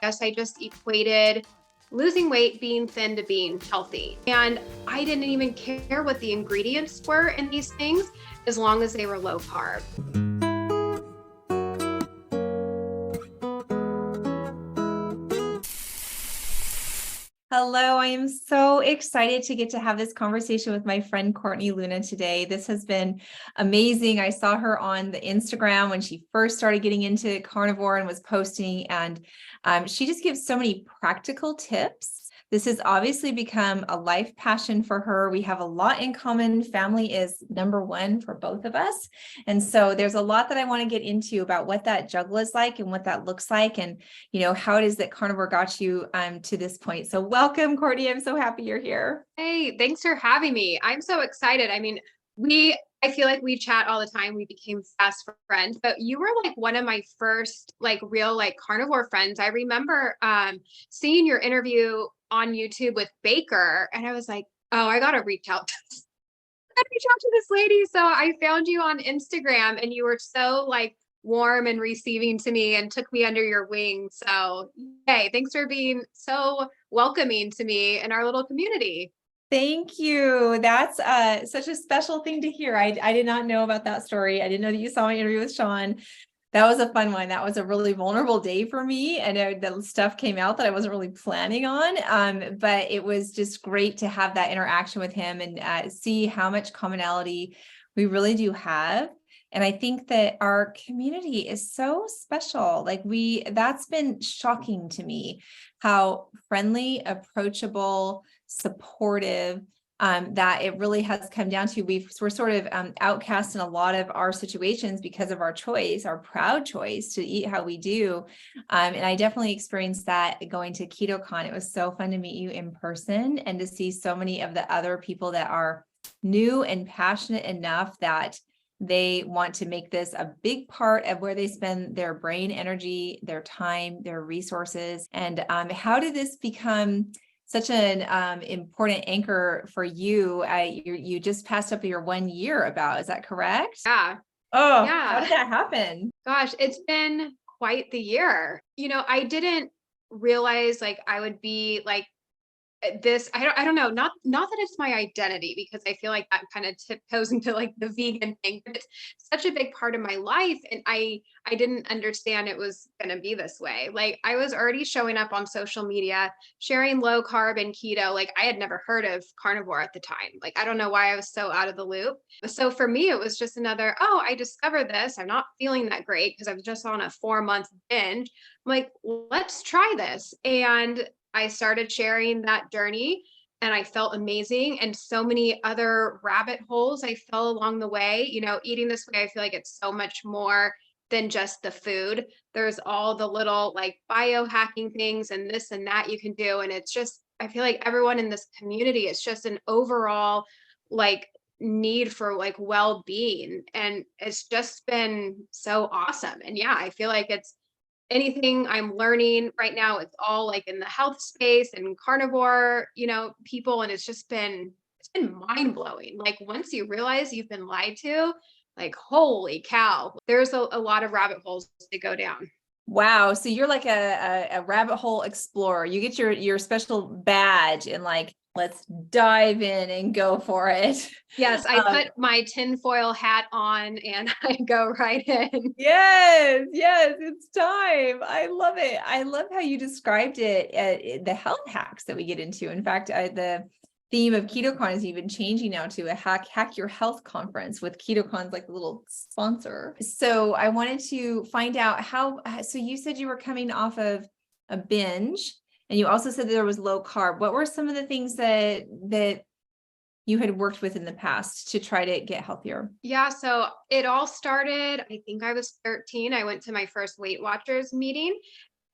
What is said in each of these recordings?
guess I just equated losing weight, being thin to being healthy. And I didn't even care what the ingredients were in these things as long as they were low carb. Hello, I am so excited to get to have this conversation with my friend Courtney Luna today. This has been amazing. I saw her on the Instagram when she first started getting into carnivore and was posting, and she just gives so many practical tips. This has obviously become a life passion for her. We have a lot in common. Family is number one for both of us. And so there's a lot that I want to get into about what that juggle is like and what that looks like, and how it is that carnivore got you to this point. So welcome, Courtney. I'm so happy you're here. Hey, thanks for having me. I'm so excited. I mean, I feel like we chat all the time. We became fast friends, but you were like one of my first like real like carnivore friends. I remember seeing your interview on YouTube with Baker, and I was like, oh, I gotta reach out to this lady. So I found you on Instagram, and you were so like warm and receiving to me and took me under your wing. So hey, thanks for being so welcoming to me and our little community. Thank you. That's such a special thing to hear. I did not know about that story. I didn't know that you saw my interview with Sean. That was a fun one. That was a really vulnerable day for me. And the stuff came out that I wasn't really planning on. But it was just great to have that interaction with him and see how much commonality we really do have. And I think that our community is so special. That's been shocking to me, how friendly, approachable, supportive, that it really has come down to. We're sort of outcast in a lot of our situations because of our choice, our proud choice to eat how we do. And I definitely experienced that going to KetoCon. It was so fun to meet you in person and to see so many of the other people that are new and passionate enough that they want to make this a big part of where they spend their brain energy, their time, their resources. And how did this become such an important anchor for you? You just passed up your 1 year about, is that correct? Yeah. Oh, how Yeah. did that happen? Gosh, it's been quite the year. I didn't realize like I would be like this. I don't know, not that it's my identity, because I feel like that kind of tiptoes into like the vegan thing, but it's such a big part of my life, and I didn't understand it was going to be this way. Like I was already showing up on social media sharing low carb and keto. Like I had never heard of carnivore at the time. Like I don't know why I was so out of the loop. So for me it was just another, oh, I discovered this, I'm not feeling that great because I was just on a 4-month binge. I'm like, let's try this. And I started sharing that journey, and I felt amazing. And so many other rabbit holes I fell along the way. Eating this way, I feel like it's so much more than just the food. There's all the little like biohacking things and this and that you can do. And it's just, I feel like everyone in this community, it's just an overall like need for like well-being. And it's just been so awesome. And yeah, I feel like it's anything I'm learning right now, it's all like in the health space and carnivore, people. And it's been mind blowing. Like once you realize you've been lied to, like, holy cow, there's a lot of rabbit holes to go down. Wow. So you're like a rabbit hole explorer. You get your special badge and like, let's dive in and go for it. Yes, I put my tinfoil hat on and I go right in. Yes, it's time. I love it. I love how you described it, the health hacks that we get into. In fact, the theme of KetoCon is even changing now to a hack your health conference, with KetoCon's like a little sponsor. So I wanted to find out so you said you were coming off of a binge, and you also said that there was low carb. What were some of the things that you had worked with in the past to try to get healthier? Yeah, so it all started, I think I was 13. I went to my first Weight Watchers meeting,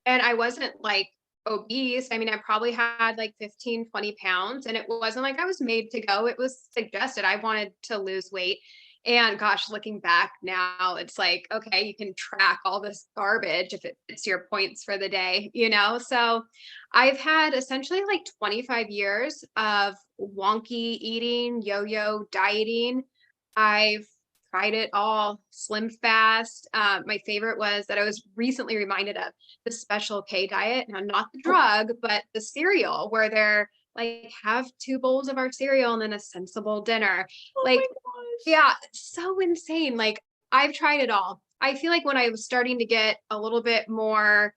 and I wasn't like obese. I mean, I probably had like 15, 20 pounds, and it wasn't like I was made to go. It was suggested. I wanted to lose weight. And gosh, looking back now, it's like, okay, you can track all this garbage if it's your points for the day. So I've had essentially like 25 years of wonky eating, yo-yo dieting. I've tried it all, slim fast. My favorite was that I was recently reminded of the Special K diet. Now, not the drug, but the cereal, where they're like, have 2 bowls of our cereal and then a sensible dinner. Oh my Like, gosh. yeah, so insane. Like, I've tried it all. I feel like when I was starting to get a little bit more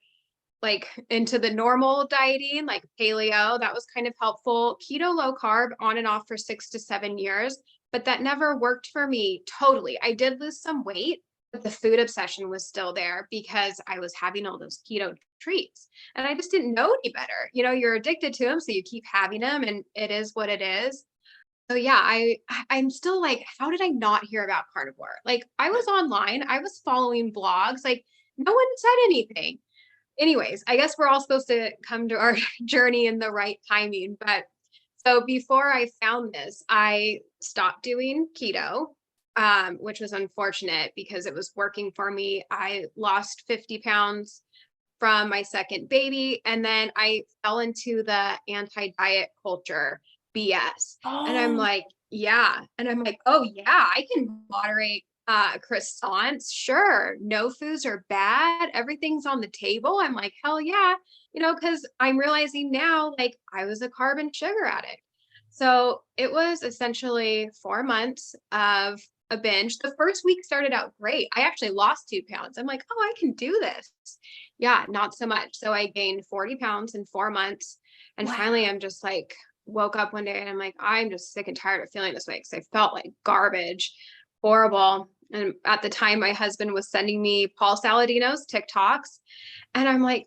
like into the normal dieting, like paleo, that was kind of helpful. Keto, low carb, on and off for 6 to 7 years, but that never worked for me totally. I did lose some weight, but the food obsession was still there because I was having all those keto treats and I just didn't know any better. You're addicted to them, so you keep having them and it is what it is. So yeah, I'm still like, how did I not hear about carnivore? Like I was online, I was following blogs, like no one said anything. Anyways, I guess we're all supposed to come to our journey in the right timing. But so before I found this, I stopped doing keto, which was unfortunate because it was working for me. I lost 50 pounds from my second baby, and then I fell into the anti-diet culture BS. And I'm Oh, like, yeah. And I'm like, oh yeah, I can moderate croissants. Sure. No foods are bad. Everything's on the table. I'm like, hell yeah. Because I'm realizing now, like I was a carb and sugar addict. So it was essentially 4 months of a binge. The first week started out great. I actually lost 2 pounds. I'm like, oh, I can do this. Yeah, not so much. So I gained 40 pounds in 4 months. And finally, wow. I'm just like, woke up one day and I'm like, I'm just sick and tired of feeling this way because I felt like garbage, horrible. And at the time, my husband was sending me Paul Saladino's TikToks. And I'm like,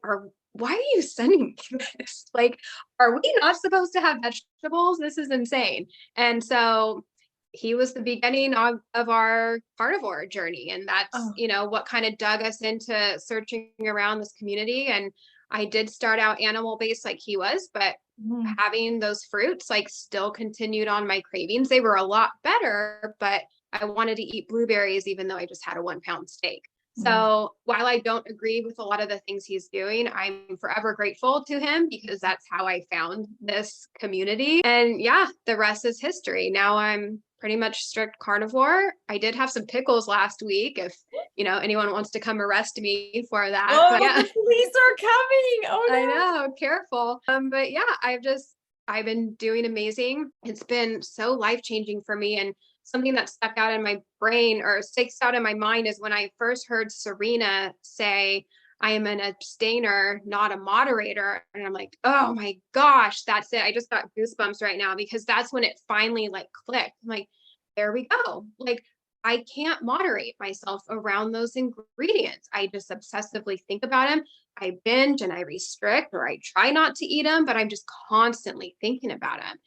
why are you sending me this? Like, are we not supposed to have vegetables? This is insane. And so he was the beginning of our carnivore journey. And that's, Oh, what kind of dug us into searching around this community. And I did start out animal based like he was, but mm, having those fruits like still continued on my cravings. They were a lot better, but I wanted to eat blueberries even though I just had a 1 pound steak. mm. So while I don't agree with a lot of the things he's doing, I'm forever grateful to him because that's how I found this community. And yeah, the rest is history. Now I'm pretty much strict carnivore. I did have some pickles last week if, anyone wants to come arrest me for that. But Oh, yeah, the police are coming. Oh I no. know, careful. But yeah, I've been doing amazing. It's been so life-changing for me. And something that stuck out in my brain or sticks out in my mind is when I first heard Serena say, I am an abstainer, not a moderator. And I'm like, oh my gosh, that's it. I just got goosebumps right now because that's when it finally like clicked. I'm like, there we go. Like I can't moderate myself around those ingredients. I just obsessively think about them. I binge and I restrict or I try not to eat them, but I'm just constantly thinking about them.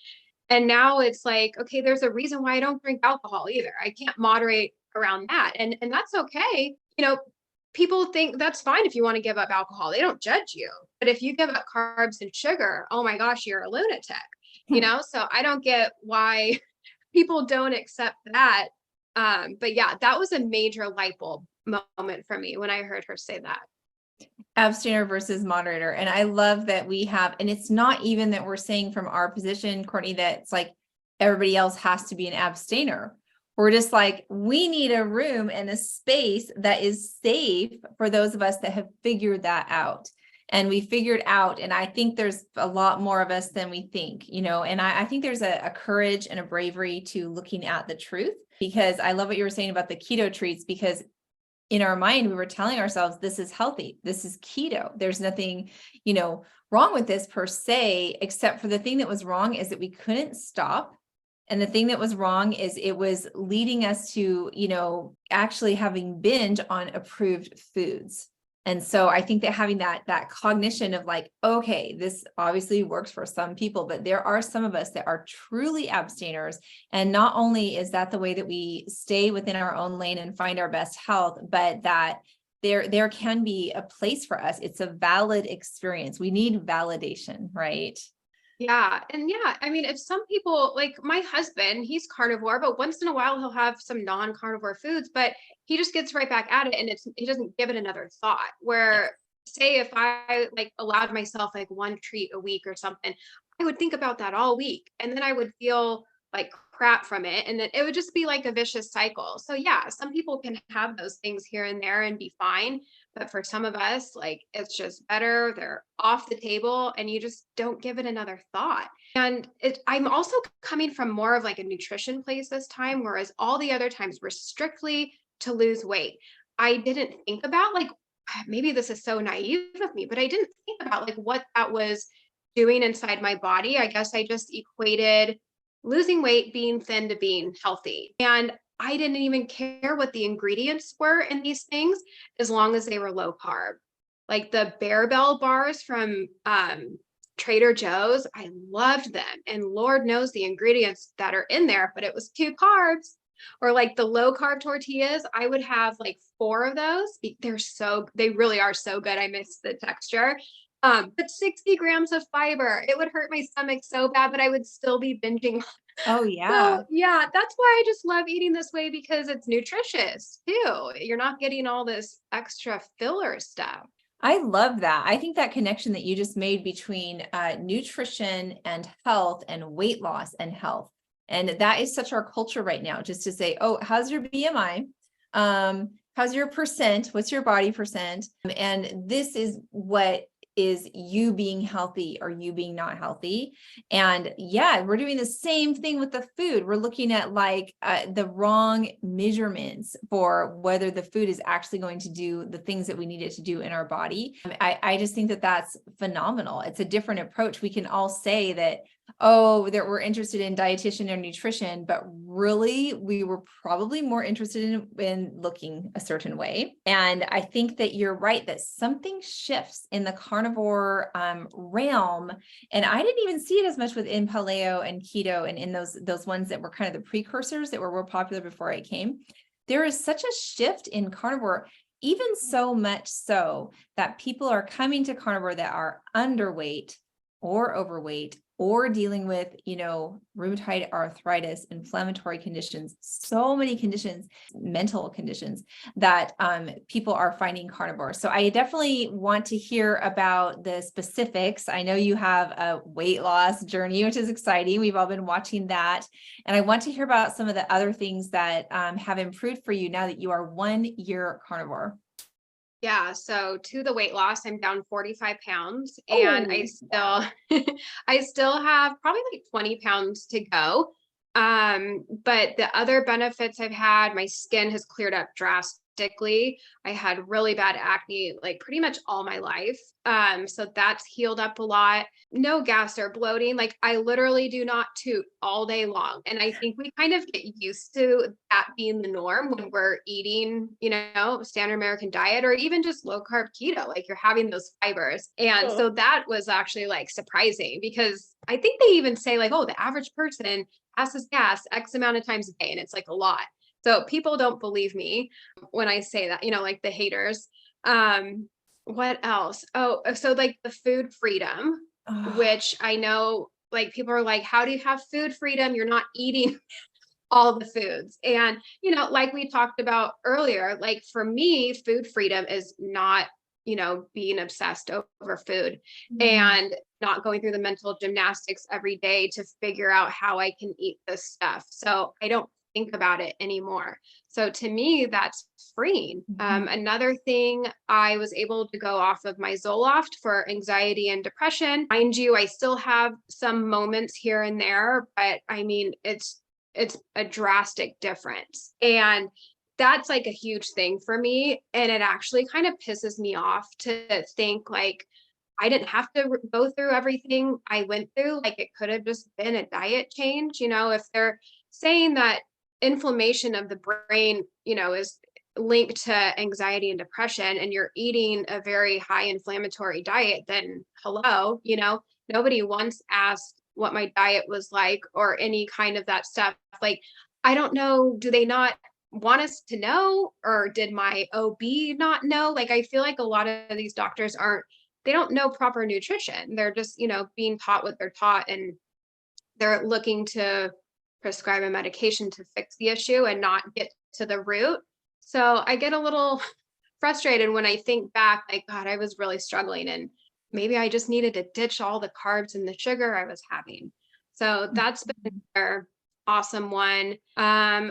And now it's like, okay, there's a reason why I don't drink alcohol either. I can't moderate around that. And that's okay. People think that's fine if you want to give up alcohol. They don't judge you. But if you give up carbs and sugar, oh my gosh, you're a lunatic. So I don't get why people don't accept that. But yeah, that was a major light bulb moment for me when I heard her say that. Abstainer versus moderator. And I love that we have, and it's not even that we're saying from our position, Courtney, that it's like everybody else has to be an abstainer. We're just like, we need a room and a space that is safe for those of us that have figured that out. And we figured out, and I think there's a lot more of us than we think, and I think there's a courage and a bravery to looking at the truth, because I love what you were saying about the keto treats, because in our mind, we were telling ourselves, this is healthy. This is keto. There's nothing, wrong with this per se, except for the thing that was wrong is that we couldn't stop. And the thing that was wrong is it was leading us to, actually having binge on approved foods. And so I think that having that cognition of like, okay, this obviously works for some people, but there are some of us that are truly abstainers. And not only is that the way that we stay within our own lane and find our best health, but that there can be a place for us. It's a valid experience. We need validation, right? Yeah. And yeah, I mean, if some people like my husband, he's carnivore, but once in a while he'll have some non-carnivore foods, but he just gets right back at it and he doesn't give it another thought. Yes. Where say if I like allowed myself like one treat a week or something, I would think about that all week. And then I would feel like crap from it. And then it would just be like a vicious cycle. So yeah, some people can have those things here and there and be fine. But for some of us, like it's just better. They're off the table and you just don't give it another thought. And I'm also coming from more of like a nutrition place this time, whereas all the other times were strictly to lose weight. I didn't think about like, maybe this is so naive of me, but I didn't think about like what that was doing inside my body. I guess I just equated losing weight, being thin to being healthy. And I didn't even care what the ingredients were in these things as long as they were low carb. Like the Barbell bars from Trader Joe's, I loved them. And Lord knows the ingredients that are in there, but it was 2 carbs. Or like the low carb tortillas, I would have like 4 of those. They really are so good. I miss the texture. But 60 grams of fiber, it would hurt my stomach so bad, but I would still be binging. Oh yeah. So yeah, that's why I just love eating this way because it's nutritious too. You're not getting all this extra filler stuff. I love that. I think that connection that you just made between nutrition and health and weight loss and health. And that is such our culture right now, just to say, oh, how's your BMI? How's your percent? What's your body percent? And this is what is you being healthy or you being not healthy. And yeah, we're doing the same thing with the food. We're looking at like the wrong measurements for whether the food is actually going to do the things that we need it to do in our body. I just think that that's phenomenal. It's a different approach. We can all say that, oh, that we're interested in dietitian or nutrition, but really we were probably more interested in looking a certain way. And I think that you're right, that something shifts in the carnivore realm. And I didn't even see it as much within paleo and keto and in those ones that were kind of the precursors that were more popular before I came. There is such a shift in carnivore, even so much so that people are coming to carnivore that are underweight or overweight or dealing with, rheumatoid arthritis, inflammatory conditions, so many conditions, mental conditions that people are finding carnivore. So I definitely want to hear about the specifics. I know you have a weight loss journey, which is exciting. We've all been watching that. And I want to hear about some of the other things that have improved for you now that you are 1 year carnivore. Yeah, so to the weight loss, I'm down 45 pounds and I still I still have probably like 20 pounds to go. But the other benefits I've had, my skin has cleared up drastically. I had really bad acne like pretty much all my life. So that's healed up a lot. No gas or bloating. Like I literally do not toot all day long. And I think we kind of get used to that being the norm when we're eating, standard American diet or even just low carb keto, like you're having those fibers. And so that was actually like surprising because I think they even say like, oh, the average person passes gas X amount of times a day. And it's like a lot. So people don't believe me when I say that, like the haters. What else? Oh, so like the food freedom, which I know like people are like, how do you have food freedom? You're not eating all the foods. And, like we talked about earlier, like for me, food freedom is not, being obsessed over food and not going through the mental gymnastics every day to figure out how I can eat this stuff. So I don't think about it anymore. So to me, that's freeing. Another thing, I was able to go off of my Zoloft for anxiety and depression. Mind you, I still have some moments here and there, but I mean, it's a drastic difference. And that's like a huge thing for me. And it actually kind of pisses me off to think like, I didn't have to go through everything I went through. Like it could have just been a diet change. If they're saying that inflammation of the brain, is linked to anxiety and depression and you're eating a very high inflammatory diet, then hello, nobody once asked what my diet was like or any kind of that stuff. Like, I don't know, do they not want us to know or did my OB not know? Like, I feel like a lot of these doctors they don't know proper nutrition. They're just, being taught what they're taught and they're looking to prescribe a medication to fix the issue and not get to the root. So I get a little frustrated when I think back, like, God, I was really struggling and maybe I just needed to ditch all the carbs and the sugar I was having. So that's been awesome one. Trying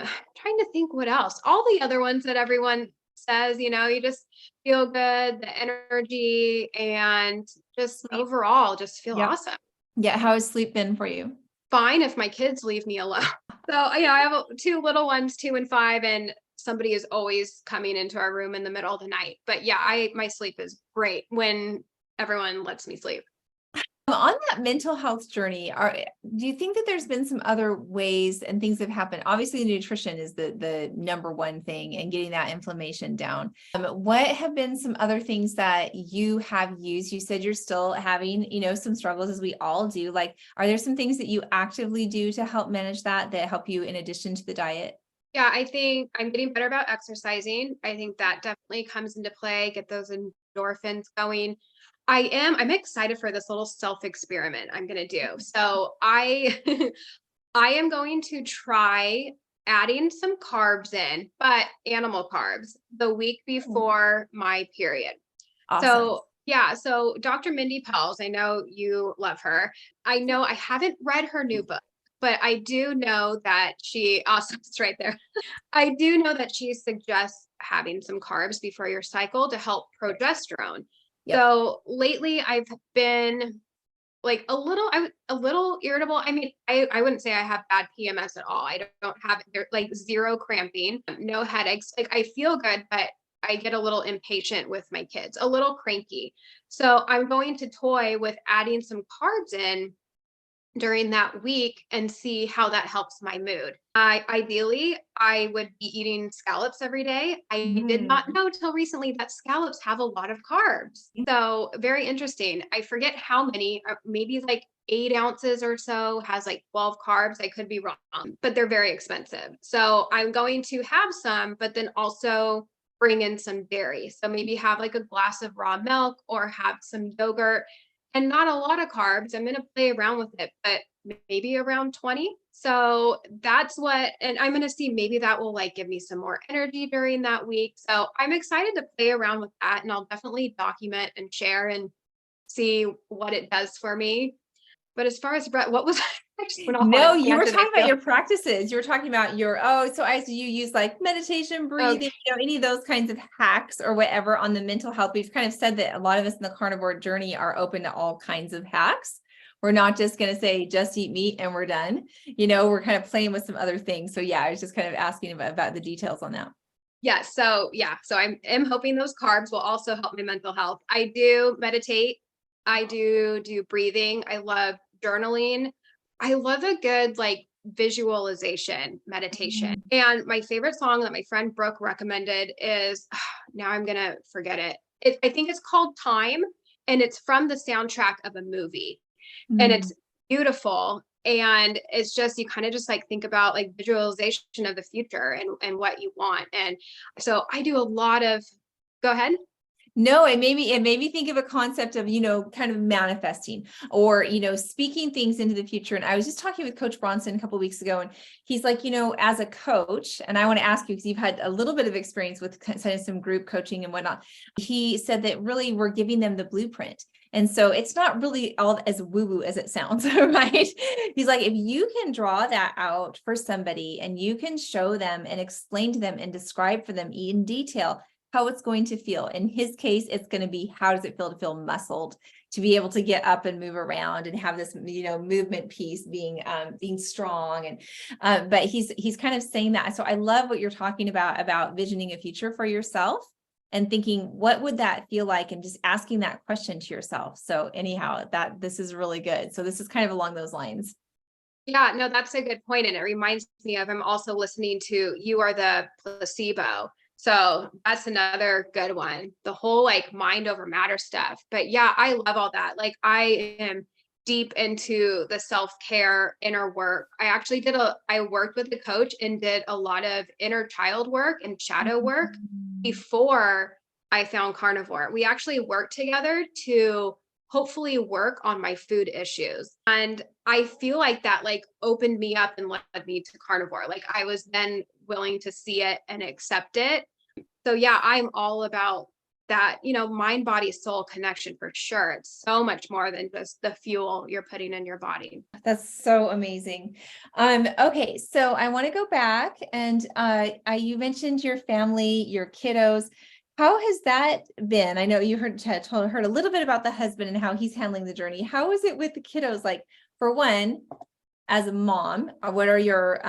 to think what else. All the other ones that everyone says, you just feel good, the energy, and just Sleep. overall just feel Yep. awesome. Yeah. How has sleep been for you? Fine if my kids leave me alone. So, I have two little ones, 2 and 5, and somebody is always coming into our room in the middle of the night. But yeah, my sleep is great when everyone lets me sleep. On that mental health journey, do you think that there's been some other ways and things have happened? Obviously, nutrition is the number one thing, and getting that inflammation down. What have been some other things that you have used? You said you're still having, some struggles, as we all do. Like, are there some things that you actively do to help manage that help you in addition to the diet? Yeah, I think I'm getting better about exercising. I think that definitely comes into play, get those endorphins going. I'm excited for this little self experiment I'm going to do. So I am going to try adding some carbs in, but animal carbs the week before my period. Awesome. So yeah, so Dr. Mindy Pels, I know you love her. I know I haven't read her new book, but I do know that she awesome, it's right there. I do know that she suggests having some carbs before your cycle to help progesterone. Yep. So lately I've been like a little irritable. I mean, I wouldn't say I have bad PMS at all. I don't have like zero cramping, no headaches. Like I feel good, but I get a little impatient with my kids, a little cranky. So I'm going to toy with adding some carbs in during that week and see how that helps my mood. Ideally, I would be eating scallops every day. I did not Mm. know till recently that scallops have a lot of carbs. So very interesting. I forget how many, maybe like 8 ounces or so has like 12 carbs. I could be wrong, but they're very expensive. So I'm going to have some, but then also bring in some dairy. So maybe have like a glass of raw milk or have some yogurt and not a lot of carbs. I'm going to play around with it, but maybe around 20. So that's and I'm going to see maybe that will like give me some more energy during that week. So I'm excited to play around with that, and I'll definitely document and share and see what it does for me. But as far as what was I just went off on a No, you were tangent, I talking about feel. your practices. You were talking about so as you use like meditation, breathing, Okay. any of those kinds of hacks or whatever on the mental health. We've kind of said that a lot of us in the carnivore journey are open to all kinds of hacks. We're not just going to say just eat meat and we're done. We're kind of playing with some other things. So yeah, I was just kind of asking about the details on that. So I'm hoping those carbs will also help my mental health. I do meditate. I do breathing. I love journaling. I love a good like visualization meditation. Mhm. And my favorite song that my friend Brooke recommended is now I'm gonna forget it. I think it's called Time, and it's from the soundtrack of a movie, and Mm. it's beautiful. And it's just you kind of just like think about like visualization of the future and what you want. And so I do a lot of go ahead. No, it made me think of a concept of, kind of manifesting or, speaking things into the future. And I was just talking with Coach Bronson a couple of weeks ago, and he's like, as a coach, and I want to ask you because you've had a little bit of experience with kind of some group coaching and whatnot. He said that really we're giving them the blueprint. And so it's not really all as woo-woo as it sounds, right? He's like, if you can draw that out for somebody and you can show them and explain to them and describe for them in detail how it's going to feel. In his case, it's going to be, how does it feel to feel muscled, to be able to get up and move around and have this, movement piece being strong. And, but he's kind of saying that. So I love what you're talking about visioning a future for yourself and thinking, what would that feel like? And just asking that question to yourself. So anyhow, this is really good. So this is kind of along those lines. Yeah, no, that's a good point. And it reminds me of I'm also listening to You Are the Placebo. So that's another good one. The whole like mind over matter stuff. But yeah, I love all that. Like I am deep into the self-care inner work. I worked with a coach and did a lot of inner child work and shadow work before I found carnivore. We actually worked together to hopefully work on my food issues. And I feel like that like opened me up and led me to carnivore. Like I was then willing to see it and accept it. So yeah, I'm all about that, mind, body, soul connection for sure. It's so much more than just the fuel you're putting in your body. That's so amazing. Okay, so I want to go back and you mentioned your family, your kiddos. How has that been? I know you heard a little bit about the husband and how he's handling the journey. How is it with the kiddos? Like, for one, as a mom, what are your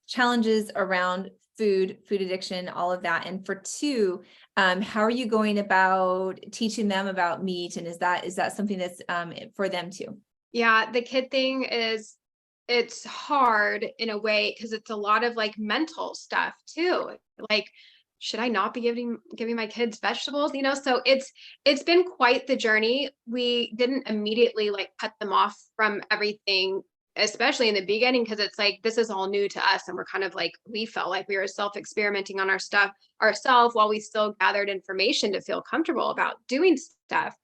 challenges around food addiction, all of that? And for two, how are you going about teaching them about meat? And is that something that's for them too? Yeah, the kid thing it's hard in a way because it's a lot of like mental stuff too. Like, should I not be giving my kids vegetables? So it's been quite the journey. We didn't immediately like cut them off from everything, especially in the beginning, because it's like this is all new to us, and we're kind of like we felt like we were self-experimenting on our stuff ourselves while we still gathered information to feel comfortable about doing stuff.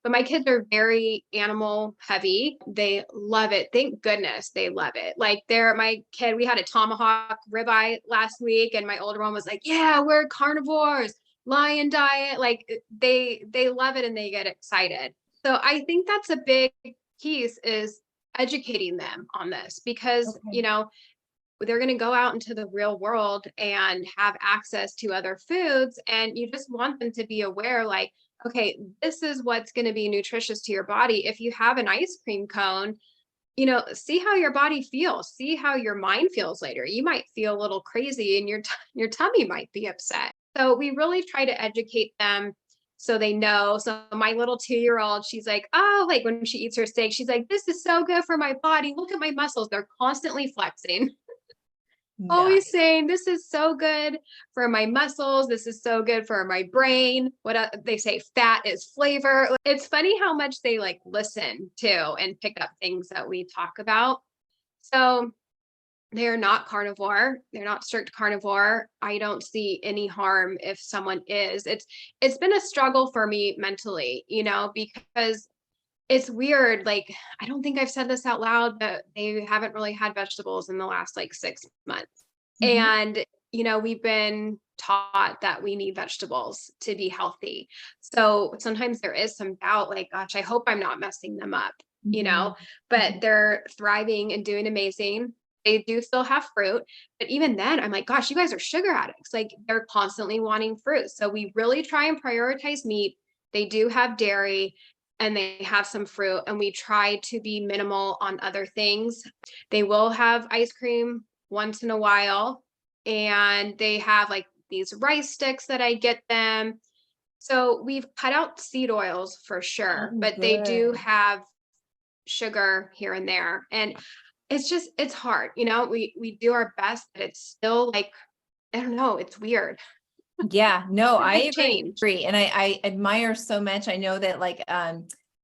But my kids are very animal heavy. They love it. Thank goodness they love it. Like my kid, we had a tomahawk ribeye last week, and my older one was like, yeah, we're carnivores, lion diet. Like they love it and they get excited. So I think that's a big piece is educating them on this because, Okay. they're going to go out into the real world and have access to other foods. And you just want them to be aware, like, okay, this is what's going to be nutritious to your body. If you have an ice cream cone, see how your body feels, see how your mind feels later. You might feel a little crazy and your tummy might be upset. So we really try to educate them so they know. So my little 2-year-old, she's like, oh, like when she eats her steak, she's like, this is so good for my body. Look at my muscles. They're constantly flexing. Always Nice. saying this is so good for my muscles, this is so good for my brain. They say fat is flavor. It's funny how much they like listen to and pick up things that we talk about. So they're not carnivore, they're not strict carnivore. I don't see any harm if someone is. It's been a struggle for me mentally, because it's weird. Like, I don't think I've said this out loud, but they haven't really had vegetables in the last like 6 months. Mhm. And, we've been taught that we need vegetables to be healthy. So sometimes there is some doubt, like, gosh, I hope I'm not messing them up, Mhm. but Mhm. they're thriving and doing amazing. They do still have fruit, but even then, I'm like, gosh, you guys are sugar addicts. Like, they're constantly wanting fruit. So we really try and prioritize meat. They do have dairy and they have some fruit, and we try to be minimal on other things. They will have ice cream once in a while, and they have like these rice sticks that I get them. So we've cut out seed oils for sure, Oh, but they do good. have sugar here and there. And it's hard, we do our best, but it's still like, I don't know, it's weird. Yeah, no, It's a I big change. agree. And I admire so much. I know that like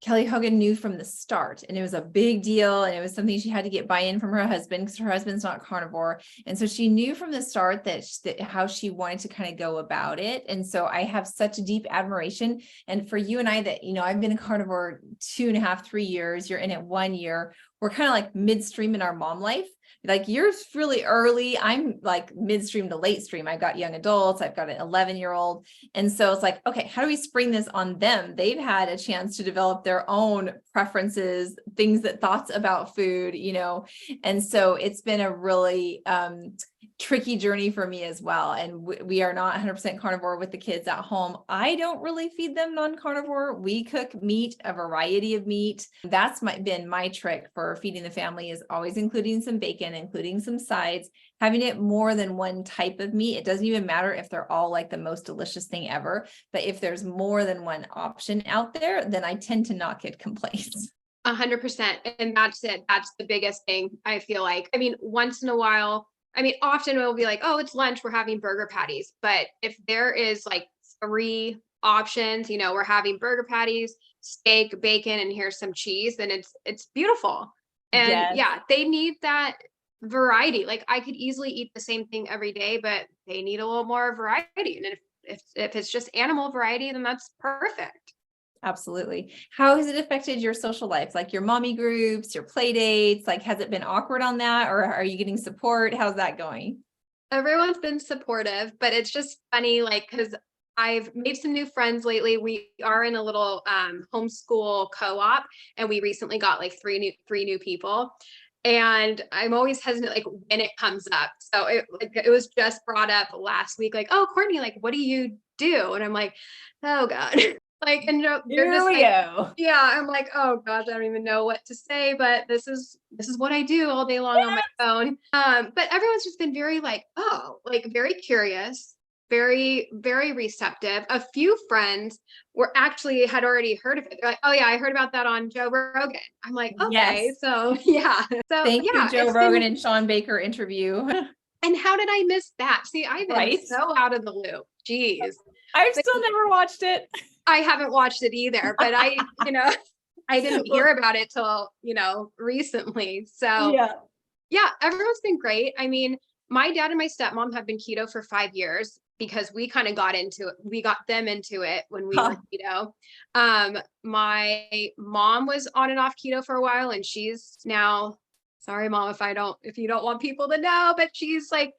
Kelly Hogan knew from the start, and it was a big deal, and it was something she had to get buy-in from her husband because her husband's not carnivore. And so she knew from the start that how she wanted to kind of go about it. And so I have such a deep admiration. And for you and I, that, I've been a carnivore 2.5, 3 years, you're in it 1 year. We're kind of like midstream in our mom life. Like, you're really early. I'm like midstream to late stream. I've got young adults. I've got an 11-year-old. And so it's like, okay, how do we spring this on them? They've had a chance to develop their own preferences, thoughts about food, And so it's been a really tricky journey for me as well. And we are not 100% carnivore with the kids at home. I don't really feed them non-carnivore. We cook meat, a variety of meat. That's been my trick for feeding the family, is always including some bacon, including some sides, having it more than one type of meat. It doesn't even matter if they're all like the most delicious thing ever, but if there's more than one option out there, then I tend to not get complaints. 100%. And that's it. That's the biggest thing, I feel like. I mean, once in a while, often we'll be like, oh, it's lunch, we're having burger patties. But if there is like 3 options, we're having burger patties, steak, bacon, and here's some cheese, then it's beautiful. And Yes. yeah, they need that variety. Like, I could easily eat the same thing every day, but they need a little more variety. And if it's just animal variety, then that's perfect. Absolutely. How has it affected your social life? Like your mommy groups, your play dates? Like, has it been awkward on that, or are you getting support? How's that going? Everyone's been supportive, but it's just funny, like, because I've made some new friends lately. We are in a little homeschool co-op, and we recently got like three new people. And I'm always hesitant, like when it comes up. So it was just brought up last week, like, oh, Courtney, like, what do you do? And I'm like, oh God. Like, and they're Here just we like, go. yeah, I'm like, oh gosh, I don't even know what to say, but this is what I do all day long on my phone. But everyone's just been very like, oh, like very curious, very, very receptive. A few friends were actually had already heard of it. They're like, oh yeah, I heard about that on Joe Rogan. I'm like, okay, Yes. so yeah. So Thank you, yeah, Joe it's Rogan been, and Sean Baker interview. and how did I miss that? See, I've been Right. so out of the loop. Jeez. I've still never watched it. I haven't watched it either, but I didn't hear Well, about it till, recently. So yeah. yeah, everyone's been great. I mean, my dad and my stepmom have been keto for 5 years because we kind of got into it. We got them into it when we were Huh. keto. My mom was on and off keto for a while, and she's now, sorry, mom, if you don't want people to know, but she's like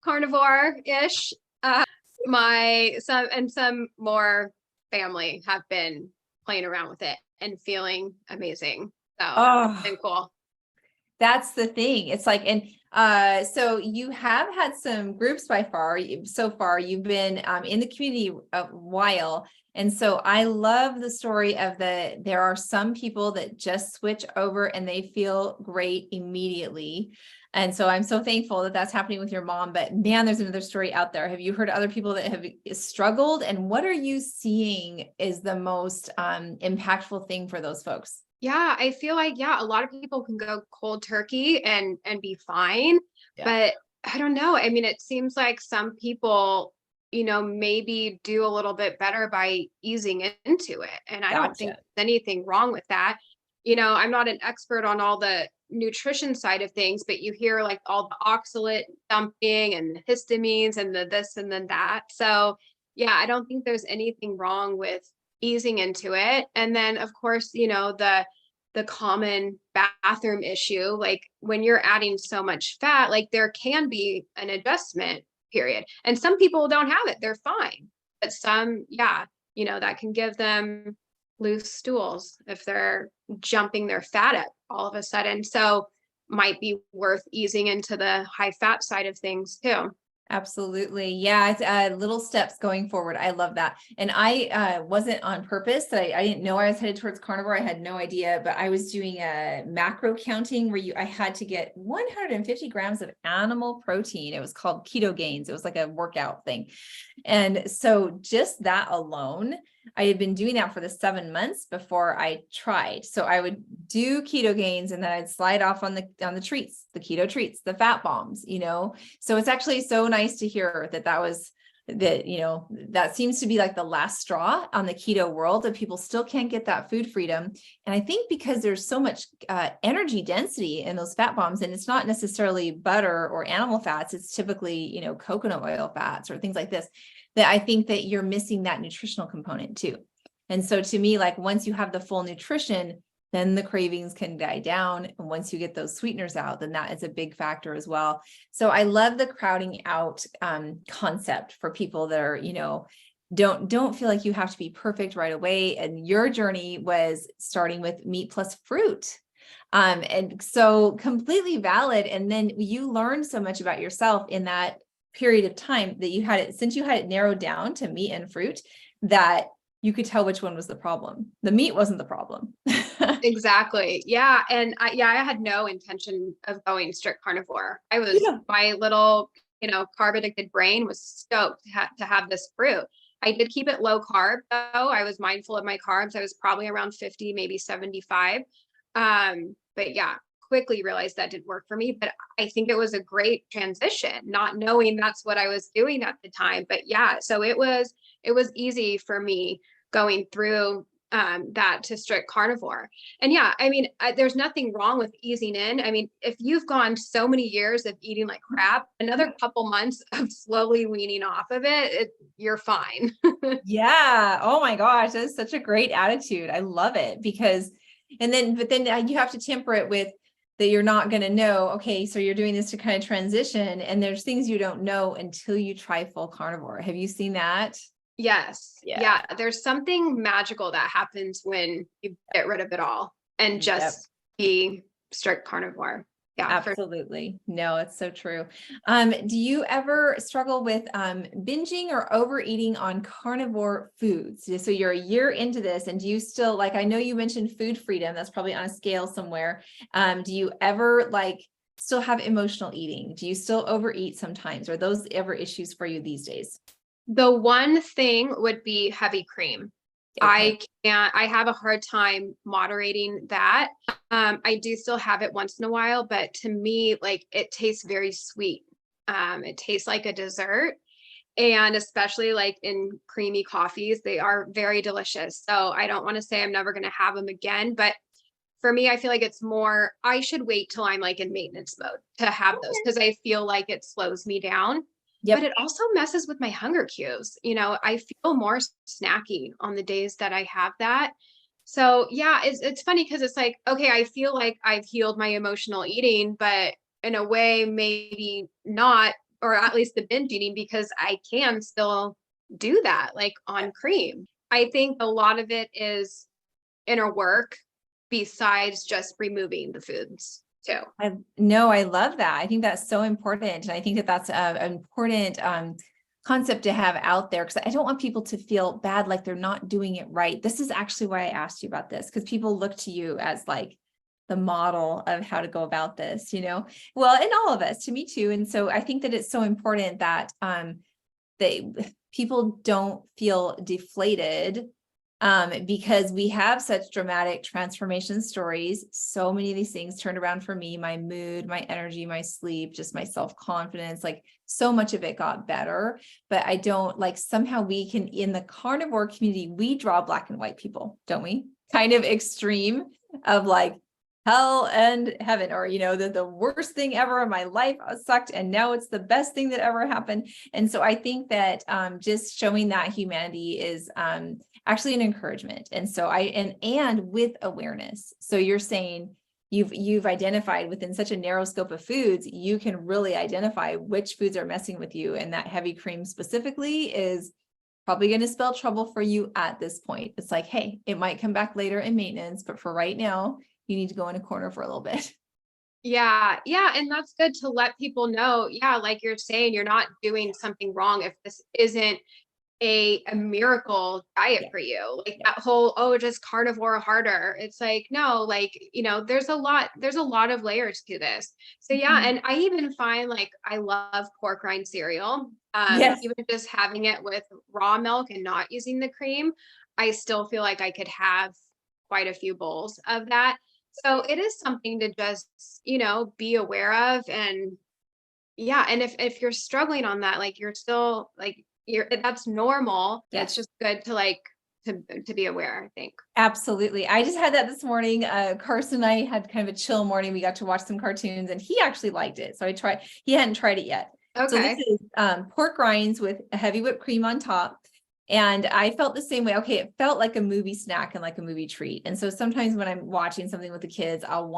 carnivore-ish. Some more family have been playing around with it and feeling amazing. So it's Oh, been cool. that's the thing. It's like, and so you have had some groups so far. You've been in the community a while. And so I love the story of there are some people that just switch over and they feel great immediately. And so I'm so thankful that that's happening with your mom. But man, there's another story out there. Have you heard other people that have struggled? And what are you seeing is the most impactful thing for those folks? Yeah, I feel like, yeah, a lot of people can go cold turkey and be fine, Yeah, but I don't know. I mean, it seems like some people, maybe do a little bit better by easing into it. And I don't think gotcha. there's anything wrong with that. I'm not an expert on all the nutrition side of things, but you hear like all the oxalate dumping and the histamines and the this and then that. So yeah, I don't think there's anything wrong with easing into it. And then of course, the common bathroom issue, like when you're adding so much fat, like there can be an adjustment period. And some people don't have it, they're fine. But some, yeah, that can give them loose stools if they're jumping their fat up all of a sudden. So might be worth easing into the high fat side of things too. Absolutely. Yeah. It's little steps going forward. I love that. And I wasn't on purpose that I didn't know I was headed towards carnivore. I had no idea, but I was doing a macro counting where I had to get 150 grams of animal protein. It was called Keto Gains. It was like a workout thing. And so just that alone, I had been doing that for the 7 months before I tried. So I would do keto gains and then I'd slide off on the treats, the keto treats, the fat bombs, So it's actually so nice to hear that seems to be like the last straw on the keto world, that people still can't get that food freedom. And I think because there's so much energy density in those fat bombs, and it's not necessarily butter or animal fats, it's typically, coconut oil fats or things like this, that I think that you're missing that nutritional component too. And so to me, like once you have the full nutrition, then the cravings can die down. And once you get those sweeteners out, then that is a big factor as well. So I love the crowding out concept for people that are, don't feel like you have to be perfect right away. And your journey was starting with meat plus fruit. And so completely valid. And then you learned so much about yourself in that period of time that since you had it narrowed down to meat and fruit, that you could tell which one was the problem. The meat wasn't the problem. Exactly. Yeah. And I had no intention of going strict carnivore. Yeah. My little, carb addicted brain was stoked to have this fruit. I did keep it low carb though. I was mindful of my carbs. I was probably around 50, maybe 75. But yeah, quickly realized that didn't work for me. But I think it was a great transition, not knowing that's what I was doing at the time. But yeah, so it was easy for me going through that to strict carnivore. And yeah, I mean, there's nothing wrong with easing in. I mean, if you've gone so many years of eating like crap, another couple months of slowly weaning off of it, you're fine. Yeah. Oh my gosh. That's such a great attitude. I love it but then you have to temper it with that you're not going to know, okay, so you're doing this to kind of transition, and there's things you don't know until you try full carnivore. Have you seen that? Yes. Yeah. Yeah. There's something magical that happens when you get rid of it all and Yep. just be strict carnivore. Yeah. Absolutely. No, it's so true. Do you ever struggle with binging or overeating on carnivore foods? So you're a year into this, and do you still, like, I know you mentioned food freedom, that's probably on a scale somewhere. Do you ever like still have emotional eating? Do you still overeat sometimes? Are those ever issues for you these days? The one thing would be heavy cream. Okay. I have a hard time moderating that. I do still have it once in a while, but to me, like it tastes very sweet. It tastes like a dessert. And especially like in creamy coffees, they are very delicious. So I don't want to say I'm never going to have them again, but for me, I feel like it's more, I should wait till I'm like in maintenance mode to have those because I feel like it slows me down. But Yep. it also messes with my hunger cues. You know, I feel more snacky on the days that I have that. So yeah, it's funny because it's like, okay, I feel like I've healed my emotional eating, but in a way, maybe not, or at least the binge eating, because I can still do that, like on cream. I think a lot of it is inner work besides just removing the foods too. I love that. I think that's so important. And I think that that's an important concept to have out there, because I don't want people to feel bad, like they're not doing it right. This is actually why I asked you about this, because people look to you as like the model of how to go about this, well, and all of us, to me too. And so I think that it's so important that they people don't feel deflated because we have such dramatic transformation stories. So many of these things turned around for me, my mood, my energy, my sleep, just my self-confidence, like so much of it got better. But I don't like, somehow we can, in the carnivore community, we draw black and white people, don't we? Kind of extreme of like hell and heaven, or, the worst thing ever in my life sucked, and now it's the best thing that ever happened. And so I think that just showing that humanity is actually an encouragement. And so and with awareness. So you're saying you've identified within such a narrow scope of foods, you can really identify which foods are messing with you. And that heavy cream specifically is probably going to spell trouble for you at this point. It's like, hey, it might come back later in maintenance, but for right now, you need to go in a corner for a little bit. Yeah. Yeah. And that's good to let people know. Yeah. Like you're saying, you're not doing something wrong if this isn't a miracle diet Yeah. for you. Like Yeah. that whole, oh, just carnivore harder. It's like, no, like, there's a lot of layers to this. So yeah. Mhm. And I even find like I love pork rind cereal. Yes. Even just having it with raw milk and not using the cream, I still feel like I could have quite a few bowls of that. So it is something to just, be aware of. And yeah, and if you're struggling on that, like you're still like that's normal. Yeah. It's just good to like to be aware, I think. Absolutely. I just had that this morning. Carson and I had kind of a chill morning. We got to watch some cartoons and he actually liked it. So he hadn't tried it yet. So this Okay. is pork rinds with a heavy whipped cream on top. And I felt the same way. Okay, it felt like a movie snack and like a movie treat. And so sometimes when I'm watching something with the kids, I'll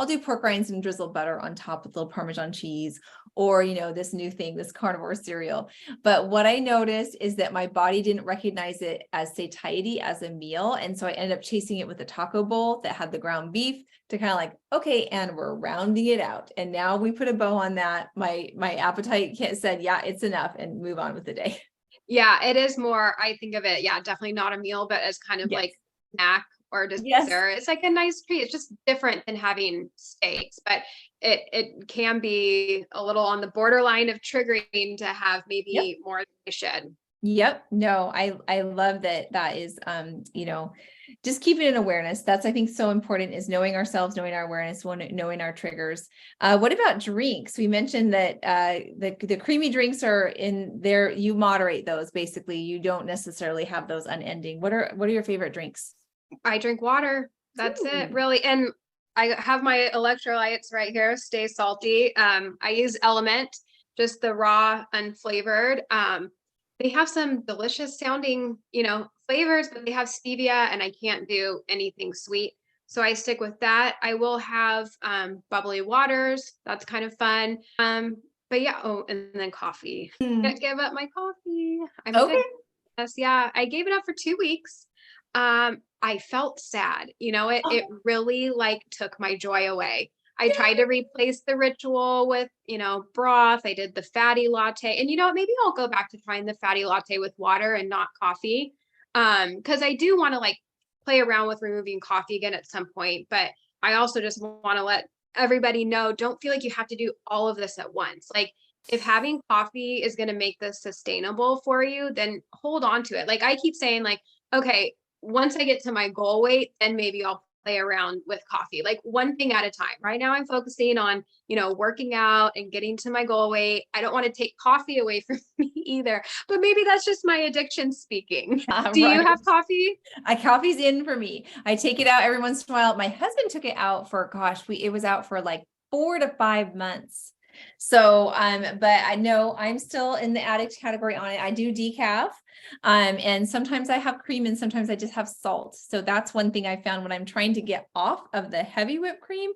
do pork rinds and drizzle butter on top with a little Parmesan cheese, or, this new thing, this carnivore cereal. But what I noticed is that my body didn't recognize it as satiety, as a meal. And so I ended up chasing it with a taco bowl that had the ground beef to kind of like, okay, and we're rounding it out. And now we put a bow on that. My appetite said, yeah, it's enough, and move on with the day. Yeah, it is more, I think of it, yeah, definitely not a meal, but as kind of Yes. like snack or Yes. dessert. It's like a nice treat. It's just different than having steaks, but it can be a little on the borderline of triggering to have Yep. maybe more than you should. Yep. No, I love that is, just keeping an awareness. That's, I think, so important, is knowing ourselves, knowing our awareness, knowing our triggers. What about drinks? We mentioned that the creamy drinks are in there. You moderate those. Basically, you don't necessarily have those unending. What are your favorite drinks? I drink water. That's it, Ooh. really. And I have my electrolytes right here, stay salty. I use Element, just the raw, unflavored. They have some delicious sounding, flavors, but they have stevia and I can't do anything sweet. So I stick with that. I will have bubbly waters. That's kind of fun. But yeah, oh, and then coffee. Hmm. Can't give up my coffee. I'm Okay. addicted. Yeah, I gave it up for 2 weeks. I felt sad, it really like took my joy away. I tried to replace the ritual with, broth. I did the fatty latte, and maybe I'll go back to trying the fatty latte with water and not coffee. Because I do want to like play around with removing coffee again at some point, but I also just want to let everybody know, don't feel like you have to do all of this at once. Like if having coffee is going to make this sustainable for you, then hold on to it. Like I keep saying like, okay, once I get to my goal weight, then maybe I'll play around with coffee, like one thing at a time. Right now I'm focusing on, working out and getting to my goal weight. I don't want to take coffee away from me either, but maybe that's just my addiction speaking. Do you Right. have coffee? Coffee's in for me. I take it out every once in a while. My husband took it out for, gosh, it was out for like 4 to 5 months. So, but I know I'm still in the addict category on it. I do decaf. And sometimes I have cream and sometimes I just have salt. So that's one thing I found when I'm trying to get off of the heavy whipped cream.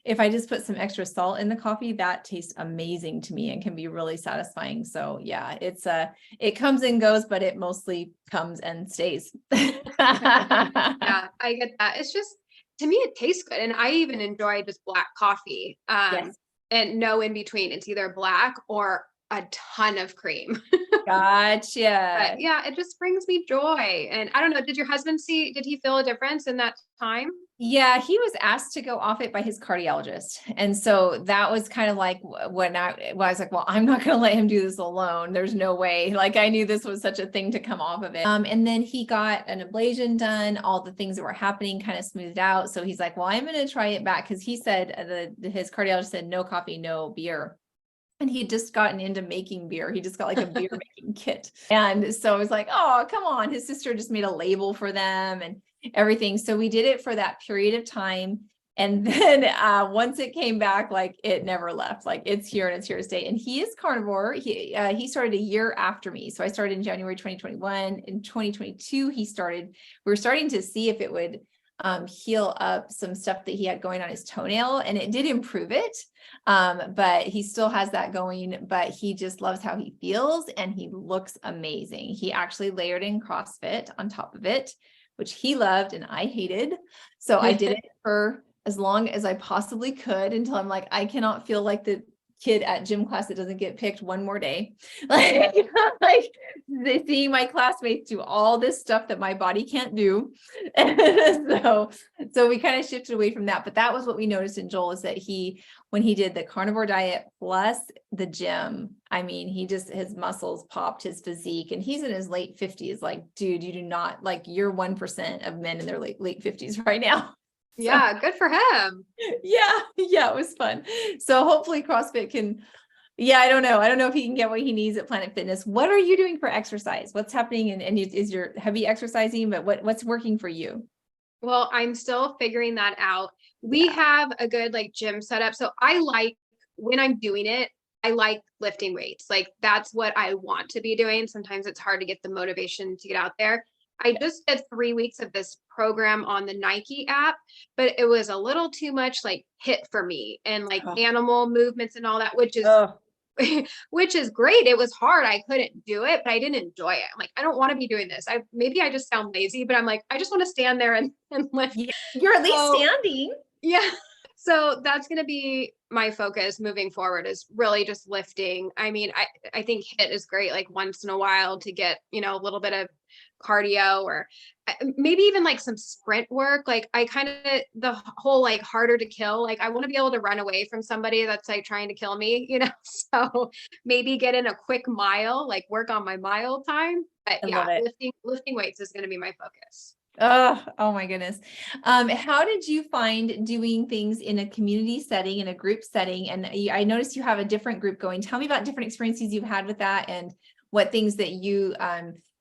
If I just put some extra salt in the coffee, that tastes amazing to me and can be really satisfying. So yeah, it comes and goes, but it mostly comes and stays. Yeah, I get that. It's just, to me, it tastes good. And I even enjoy just black coffee. Yes. And no in between. It's either black or a ton of cream. Gotcha. But yeah, it just brings me joy. And I don't know, did your husband did he feel a difference in that time? Yeah, he was asked to go off it by his cardiologist. And so that was kind of like when I was like, well, I'm not going to let him do this alone. There's no way. Like I knew this was such a thing to come off of it. And then he got an ablation done, all the things that were happening kind of smoothed out. So he's like, well, I'm going to try it back. Cause he said his cardiologist said, no coffee, no beer. And he had just gotten into making beer. He just got like a beer making kit. And so I was like, oh, come on. His sister just made a label for them and everything. So we did it for that period of time. And then once it came back, like it never left, like it's here and it's here to stay. And he is carnivore. He started a year after me. So I started in January 2021. In 2022, we were starting to see if it would heal up some stuff that he had going on his toenail, and it did improve it. But he still has that going, but he just loves how he feels and he looks amazing. He actually layered in CrossFit on top of it, which he loved and I hated. So I did it for as long as I possibly could until I'm like, I cannot feel like the kid at gym class that doesn't get picked one more day. Like seeing my classmates do all this stuff that my body can't do. So we kind of shifted away from that. But that was what we noticed in Joel, is that when he did the carnivore diet plus the gym, I mean, his muscles popped, his physique, and he's in his late 50s. Like, dude, you do not, like, you're 1% of men in their late 50s right now. Yeah, good for him. Yeah, it was fun. So hopefully CrossFit can, I don't know. I don't know if he can get what he needs at Planet Fitness. What are you doing for exercise? What's happening? And is your heavy exercising, but what's working for you? Well, I'm still figuring that out. We have a good like gym setup. So I like, when I'm doing it, I like lifting weights. Like that's what I want to be doing. Sometimes it's hard to get the motivation to get out there. I just did 3 weeks of this program on the Nike app, but it was a little too much like hit for me, and like animal movements and all that, which is which is great. It was hard. I couldn't do it, but I didn't enjoy it. I'm like, I don't want to be doing this. Maybe I just sound lazy, but I'm like, I just want to stand there and lift. Yeah, you're at least standing. Yeah. So that's going to be my focus moving forward, is really just lifting. I mean, I think HIIT is great, like once in a while to get, a little bit of cardio, or maybe even like some sprint work. Like I kind of, the whole like harder to kill, like I want to be able to run away from somebody that's like trying to kill me, so maybe get in a quick mile, like work on my mile time. But yeah, lifting weights is going to be my focus. Oh my goodness. How did you find doing things in a community setting, in a group setting? And I noticed you have a different group going. Tell me about different experiences you've had with that, and what things that you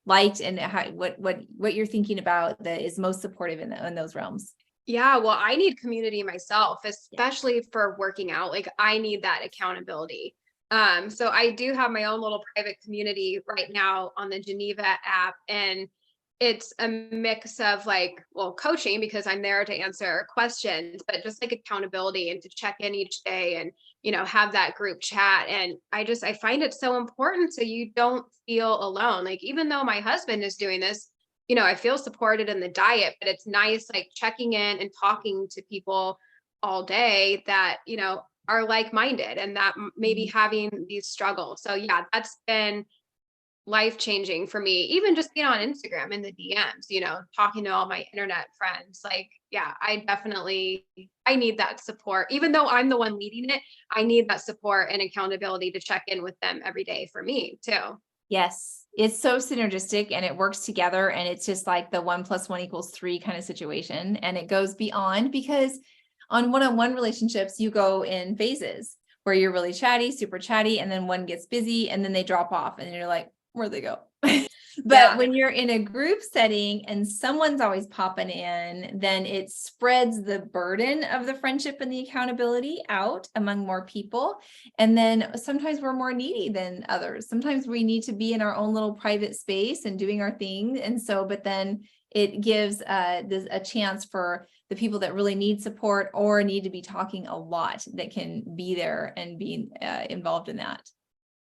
liked, and what you're thinking about that is most supportive in those realms. Yeah, well, I need community myself, especially for working out. Like I need that accountability. So I do have my own little private community right now on the Geneva app, and it's a mix of like, well, coaching because I'm there to answer questions, but just like accountability and to check in each day and, have that group chat. And I find it so important so you don't feel alone. Like, even though my husband is doing this, I feel supported in the diet, but it's nice like checking in and talking to people all day that, are like-minded and that maybe Mhm. having these struggles. So yeah, that's been life changing for me, even just being on Instagram in the DMs, talking to all my internet friends. Like, yeah, I need that support. Even though I'm the one leading it, I need that support and accountability to check in with them every day for me too. Yes, it's so synergistic and it works together, and it's just like the 1 + 1 = 3 kind of situation. And it goes beyond, because on one-on-one relationships, you go in phases where you're really chatty, super chatty, and then one gets busy and then they drop off and you're like, where'd they go? But Yeah. when you're in a group setting and someone's always popping in, then it spreads the burden of the friendship and the accountability out among more people. And then sometimes we're more needy than others. Sometimes we need to be in our own little private space and doing our thing. And so, but then it gives a chance for the people that really need support or need to be talking a lot that can be there and be involved in that.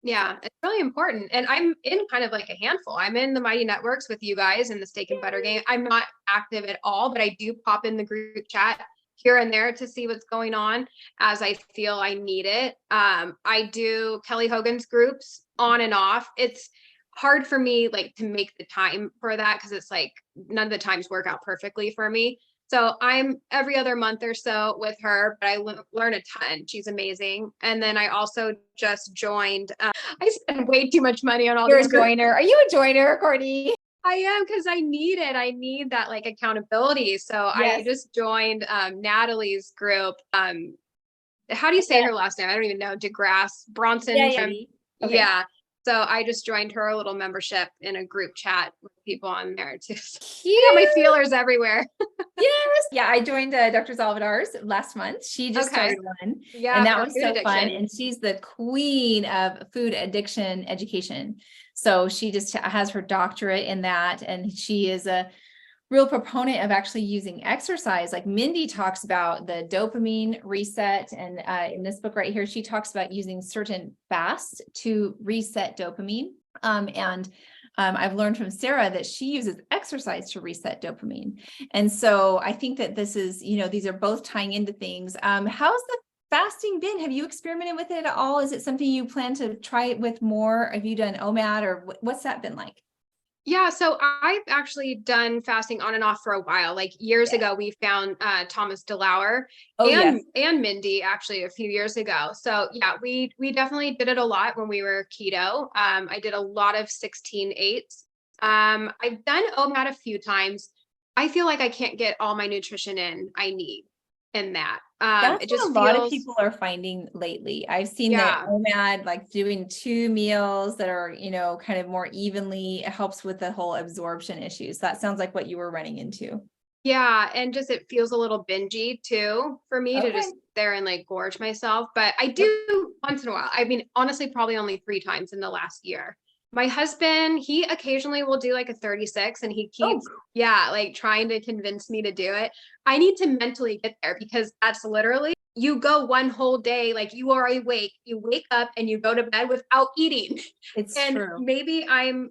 Yeah, it's really important. And I'm in kind of like a handful. I'm in the Mighty Networks with you guys in the Steak and Butter game. I'm not active at all, but I do pop in the group chat here and there to see what's going on as I feel I need it. I do Kelly Hogan's groups on and off. It's hard for me like to make the time for that because it's like none of the times work out perfectly for me. So I'm every other month or so with her, but I learn a ton. She's amazing. And then I also just joined. I spend way too much money on all You're these a groups. joiner. Are you a joiner, Courtney? I am because I need it. I need that like accountability. So I Yes. just joined Natalie's group. How do you say her last name? I don't even know. DeGrasse Yeah, Bronson yeah. from Okay. yeah. So I just joined her little membership in a group chat with people on there too. I got my Cute. feelers everywhere. Yes. Yeah, I joined Dr. Salvador's last month. She just Okay. started one, and Yeah, that for was food so fun. addiction. And she's the queen of food addiction education. So she just has her doctorate in that, and she is a real proponent of actually using exercise. Like Mindy talks about the dopamine reset. And in this book right here, she talks about using certain fasts to reset dopamine. And I've learned from Sarah that she uses exercise to reset dopamine. And so I think that this is, these are both tying into things. How's the fasting been? Have you experimented with it at all? Is it something you plan to try it with more? Have you done OMAD, or what's that been like? Yeah, so I've actually done fasting on and off for a while. Like years Yeah. ago, we found Thomas DeLauer Oh, and yes. Mindy actually a few years ago. So yeah, we definitely did it a lot when we were keto. I did a lot of 16/8. I've done OMAD a few times. I feel like I can't get all my nutrition I need in that. That's It what a just lot of feels people are finding lately. I've seen that yeah. OMAD, like doing 2 meals that are, kind of more evenly, it helps with the whole absorption issues. That sounds like what you were running into. Yeah, and just it feels a little bingey too for me to Okay. just there and like gorge myself. But I Yep. do once in a while. I mean, honestly, probably only 3 times in the last year. My husband, he occasionally will do like a 36 and he Oh, keeps, yeah, like trying to convince me to do it. I need to mentally get there because that's literally you go one whole day, like you are awake, you wake up and you go to bed without eating. it's And true. maybe I'm,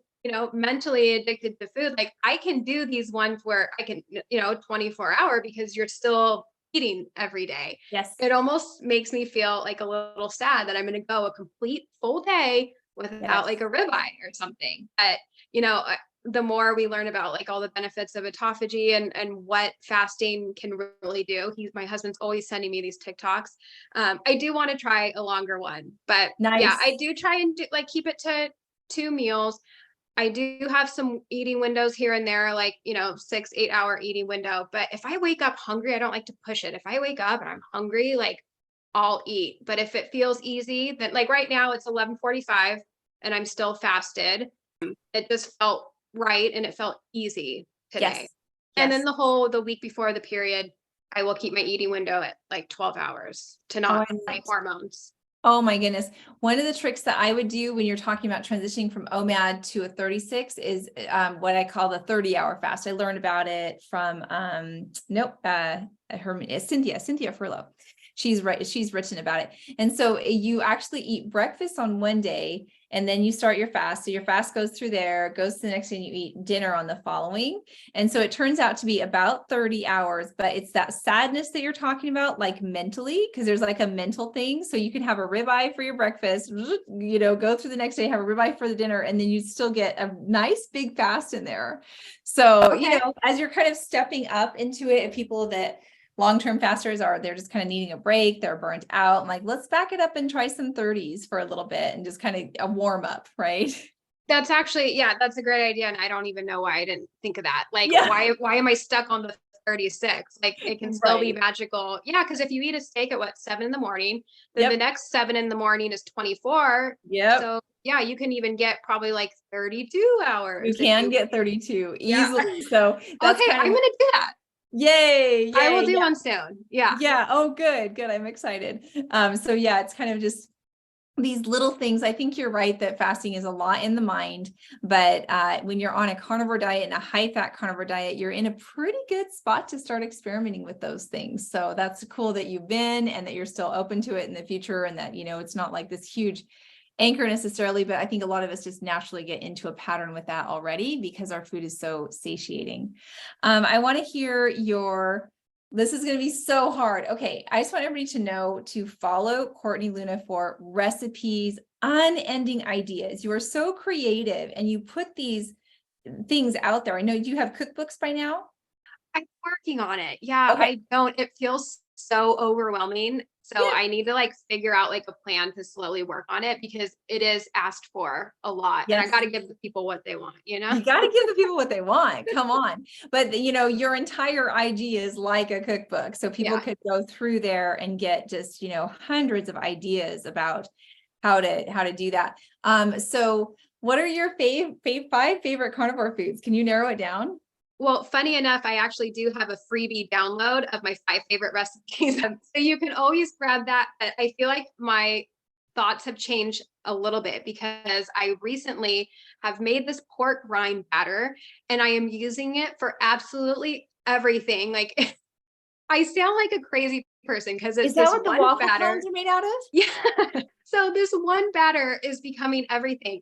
mentally addicted to food. Like I can do these ones where I can, 24-hour because you're still eating every day. Yes. It almost makes me feel like a little sad that I'm going to go a complete full day without like Yes. a ribeye or something. But, you know, uh, the more we learn about like all the benefits of autophagy and what fasting can really do, my husband's always sending me these TikToks. I do want to try a longer one, but yeah, I Nice. do try and like keep it to 2 meals. I do have some eating windows here and there, like, 6, 8 hour eating window. But if I wake up hungry, I don't like to push it. If I wake up and I'm hungry, like I'll eat. But if it feels easy, then like right now it's 11:45 and I'm still fasted. It just felt right and it felt easy today. Yes. And then Yes. the week before the period, I will keep my eating window at like 12 hours to Oh, not I love my hormones. Oh my goodness. One of the tricks that I would do when you're talking about transitioning from OMAD to a 36 is what I call the 30-hour fast. I learned about it from Cynthia Furlow. She's written about it. And so you actually eat breakfast on one day and then you start your fast. So your fast goes through there, goes to the next day, and you eat dinner on the following. And so it turns out to be about 30 hours, but it's that sadness that you're talking about, like mentally, because there's like a mental thing. So you can have a ribeye for your breakfast, go through the next day, have a ribeye for the dinner, and then you still get a nice big fast in there. So, Okay. as you're kind of stepping up into it, people that long-term fasters they're just kind of needing a break, they're burnt out. I'm like, let's back it up and try some 30s for a little bit and just kind of a warm up, right? That's actually, yeah, that's a great idea. And I don't even know why I didn't think of that. Like, Yeah. why am I stuck on the 36? Like, it can still be magical. Yeah. Cause if you eat a steak at 7 in the morning, then the next 7 in the morning is 24. Yep. So yeah, you can even get probably like 32 hours. You can get 32 easily. Yeah. So that's Okay. I'm going to do that. Yay. I will do one soon. Yeah. Yeah. Oh, good. I'm excited. So yeah, it's kind of just these little things. I think you're right that fasting is a lot in the mind, but when you're on a carnivore diet and a high fat carnivore diet, you're in a pretty good spot to start experimenting with those things. So that's cool that you've been and that you're still open to it in the future, and that, it's not like this huge anchor necessarily, but I think a lot of us just naturally get into a pattern with that already because our food is so satiating. I want to hear this is going to be so hard. Okay. I just want everybody to know to follow Courtney Luna for recipes, unending ideas. You are so creative and you put these things out there. I know you have cookbooks by now. I'm working on it. Yeah. Okay. It feels so overwhelming. So Yeah. I need to like figure out like a plan to slowly work on it because it is asked for a lot. Yes. And I got to give the people what they want, You got to give the people what they want. Come on. But your entire IG is like a cookbook. So people could go through there and get just, hundreds of ideas about how to do that. So what are your five favorite carnivore foods? Can you narrow it down? Well, funny enough, I actually do have a freebie download of my 5 favorite recipes. So you can always grab that. But I feel like my thoughts have changed a little bit because I recently have made this pork rind batter and I am using it for absolutely everything. Like I sound like a crazy person because it's Is that this what the one waffle batter. cones are made out of? Yeah. So this one batter is becoming everything.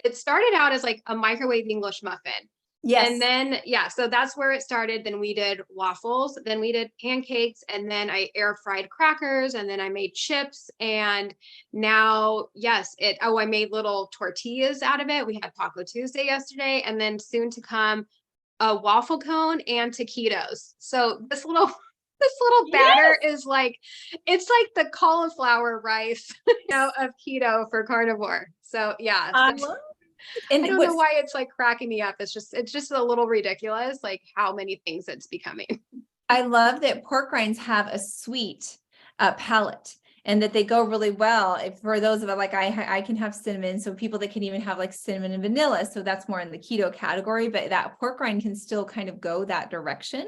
It started out as like a microwave English muffin. Yes. And then, so that's where it started. Then we did waffles, then we did pancakes, and then I air fried crackers, and then I made chips. And now, I made little tortillas out of it. We had Taco Tuesday yesterday, and then soon to come a waffle cone and taquitos. So this little batter is like, it's like the cauliflower rice, of keto for carnivore. So yeah. I don't know why it's like cracking me up. It's just a little ridiculous, like how many things it's becoming. I love that pork rinds have a sweet palate and that they go really well. For those of us, like I can have cinnamon. So people that can even have like cinnamon and vanilla. So that's more in the keto category, but that pork rind can still kind of go that direction.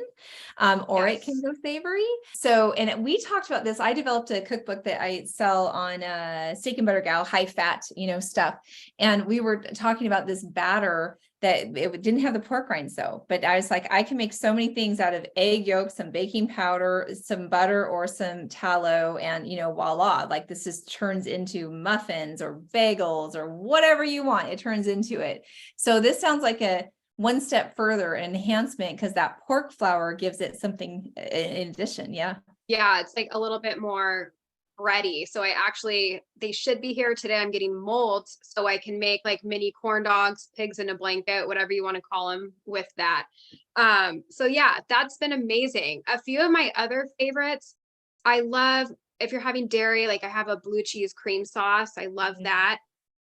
Or it can go savory. So, and we talked about this. I developed a cookbook that I sell on Steak and Butter Gal, high fat, stuff. And we were talking about this batter that it didn't have the pork rinds though, but I was like, I can make so many things out of egg yolk, some baking powder, some butter, or some tallow, and voila, like this just turns into muffins or bagels or whatever you want. It turns into it. So this sounds like a one step further enhancement because that pork flour gives it something in addition. Yeah. Yeah, it's like a little bit more ready. So they should be here today. I'm getting molds so I can make like mini corn dogs, pigs in a blanket, whatever you want to call them with that. So yeah, that's been amazing. A few of my other favorites, I love if you're having dairy, like I have a blue cheese cream sauce. I love that.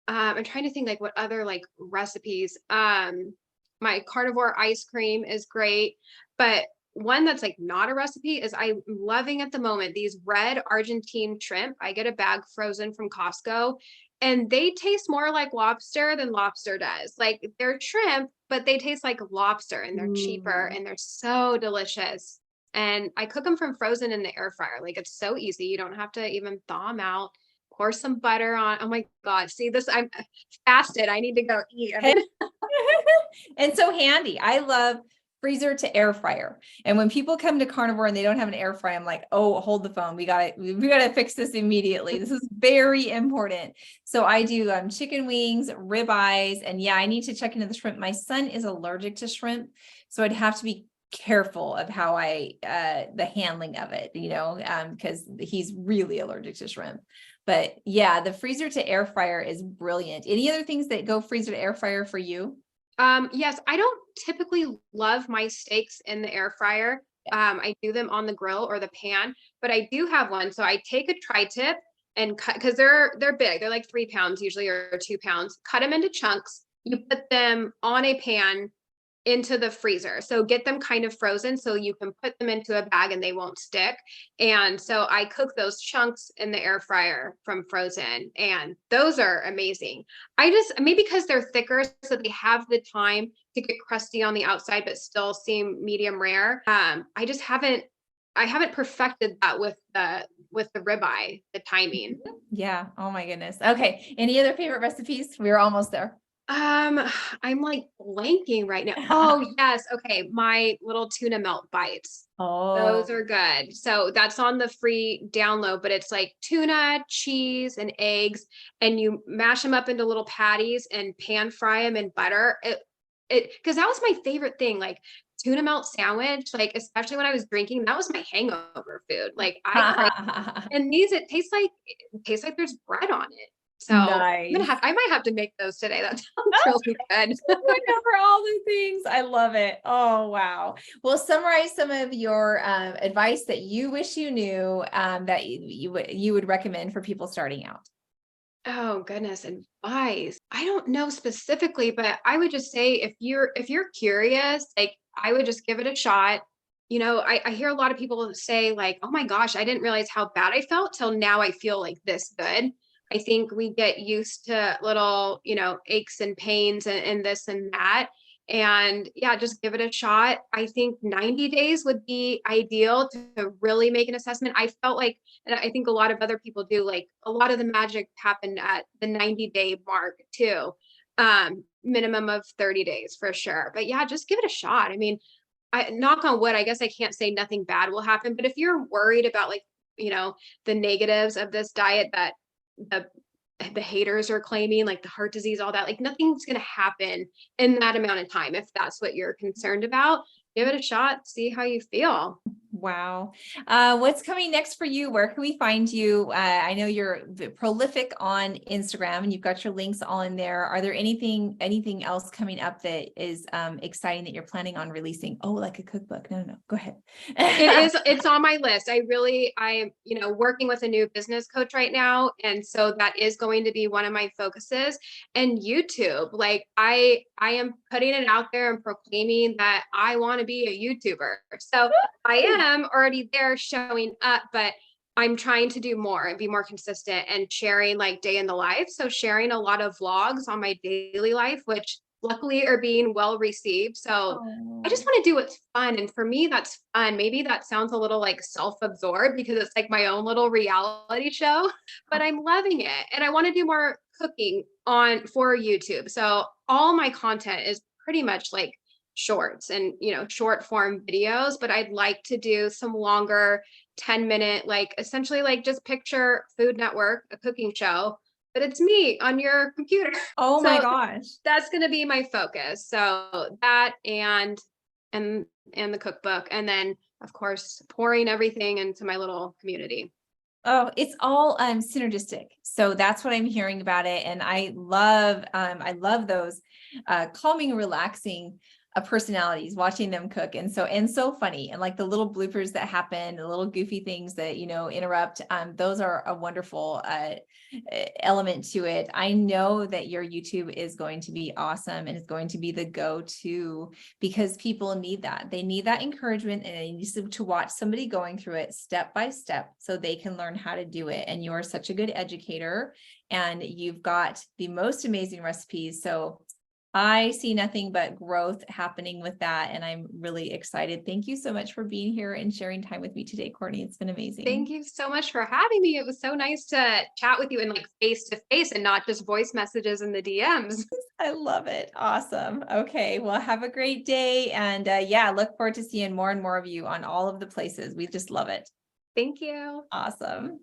I'm trying to think like what other like recipes. My carnivore ice cream is great, but one that's like not a recipe is I'm loving at the moment these red Argentine shrimp. I get a bag frozen from Costco and they taste more like lobster than lobster does. Like they're shrimp, but they taste like lobster and they're cheaper and they're so delicious. And I cook them from frozen in the air fryer. Like it's so easy. You don't have to even thaw them out. pour some butter on. Oh my God. See this, I'm fasted. I need to go eat. I mean, And so handy. I love freezer to air fryer. And when people come to Carnivore and they don't have an air fryer, I'm like, oh, hold the phone. We gotta fix this immediately. This is very important. So I do chicken wings, ribeyes, and yeah, I need to check into the shrimp. My son is allergic to shrimp, so I'd have to be careful of how the handling of it, because he's really allergic to shrimp. But yeah, the freezer to air fryer is brilliant. Any other things that go freezer to air fryer for you? Yes, I don't typically love my steaks in the air fryer. I do them on the grill or the pan, but I do have one. So I take a tri-tip and cut, because they're big. They're like 3 pounds usually, or 2 pounds. Cut them into chunks. You put them on a pan into the freezer. So get them kind of frozen so you can put them into a bag and they won't stick. And so I cook those chunks in the air fryer from frozen, and those are amazing. I just, maybe because they're thicker, so they have the time to get crusty on the outside but still seem medium rare. I haven't perfected that with the ribeye, the timing. Yeah. Oh my goodness. Okay. Any other favorite recipes? We're almost there. I'm like blanking right now. Oh, yes. Okay. My little tuna melt bites. Those Oh, are good. So that's on the free download, but it's like tuna, cheese, and eggs, and you mash them up into little patties and pan fry them in butter. Because that was my favorite thing, like tuna melt sandwich, like especially when I was drinking, that was my hangover food. Like I crave, and these, it tastes like there's bread on it. So nice. I might have to make those today. That sounds really good. Going over all the things. I love it. Oh, wow. Well, summarize some of your advice that you wish you knew that you would recommend for people starting out. Oh goodness, advice. I don't know specifically, but I would just say if you're curious, like I would just give it a shot. I hear a lot of people say like, "Oh my gosh, I didn't realize how bad I felt till now I feel like this good." I think we get used to little, aches and pains and this and that. And yeah, just give it a shot. I think 90 days would be ideal to really make an assessment. I felt like, and I think a lot of other people do, like a lot of the magic happened at the 90-day mark too. Minimum of 30 days for sure. But yeah, just give it a shot. I mean, I knock on wood, I guess I can't say nothing bad will happen, but if you're worried about like, the negatives of this diet that the the haters are claiming, like the heart disease, all that, like nothing's going to happen in that amount of time. If that's what you're concerned about, give it a shot, see how you feel. Wow. What's coming next for you? Where can we find you? I know you're prolific on Instagram and you've got your links all in there. Are there anything else coming up that is exciting that you're planning on releasing? Oh, like a cookbook. No, go ahead. It's on my list. I'm, working with a new business coach right now. And so that is going to be one of my focuses. And YouTube, like I am putting it out there and proclaiming that I want to be a YouTuber. So I am already there showing up, but I'm trying to do more and be more consistent and sharing like day in the life. So sharing a lot of vlogs on my daily life, which luckily are being well received. So I just Oh. want to do what's fun. And for me, that's fun. Maybe that sounds a little like self-absorbed because it's like my own little reality show, but I'm loving it. And I want to do more cooking for YouTube. So all my content is pretty much like shorts and, short form videos, but I'd like to do some longer 10-minute, like essentially like just picture Food Network, a cooking show, but it's me on your computer. Oh my So gosh. that's going to be my focus. So that and the cookbook, and then of course pouring everything into my little community. Oh, it's all synergistic. So that's what I'm hearing about it. And I love those calming, relaxing personalities, watching them cook. And so funny. And like the little bloopers that happen, the little goofy things that, interrupt, those are a wonderful element to it. I know that your YouTube is going to be awesome and it's going to be the go-to because people need that. They need that encouragement and they need to watch somebody going through it step by step so they can learn how to do it. And you're such a good educator and you've got the most amazing recipes. So I see nothing but growth happening with that, and I'm really excited. Thank you so much for being here and sharing time with me today, Courtney. It's been amazing. Thank you so much for having me. It was so nice to chat with you in like face to face and not just voice messages in the DMs. I love it. Awesome. Okay. Well, have a great day. And yeah, look forward to seeing more and more of you on all of the places. We just love it. Thank you. Awesome.